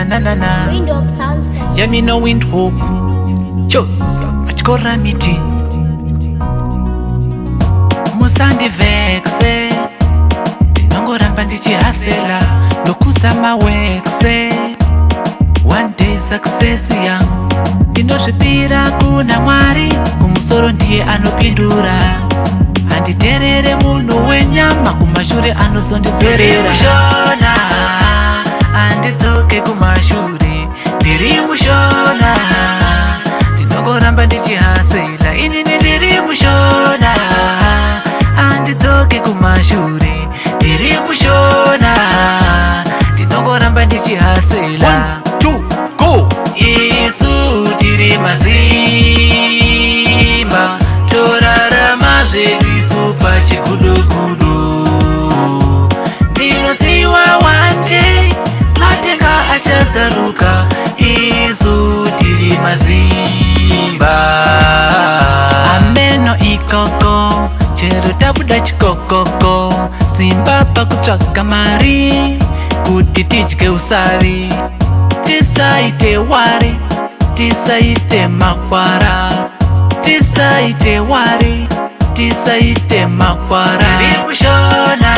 na. Windhoek sounds bad. Yeah, me no Windhoek. Chose achikora miti. Musangi vexe. Ndinongoramba ndichihasela nokuzama wexe. One day success yangu ndinozvipira kuna Mwari, kumusoro ndiye anopindura. Handiterere munhu wenyama, kumashure anozondidzorera. Mushona handidzoke kumashure, ndiri mushona ndinongoramba ndichihasela. Inini ndiri mushona handidzoke kumashure, ndiri mushona ndinongoramba ndichihasela. 1, 2, go! Yesu tiri mazimba, torarama zvedu isu pachigudugudu. Ndinosiwa one day, matenga achazaruka. Yesu tiri mazimba. Ameno ikoko, chero tabuda chikokoko. Simba pakutsvaka mari, kuti tidye usavi. Tisaite wari, tisaite makwara. Tisaite wari, tisaite makwara. Ndiri mushona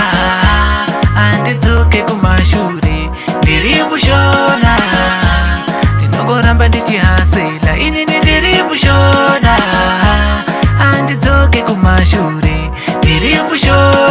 handidzoke kumashure, ndiri mushona ndinongoramba ndichihasela. Inini ndiri mushona handidzoke kumashure, ndiri mushona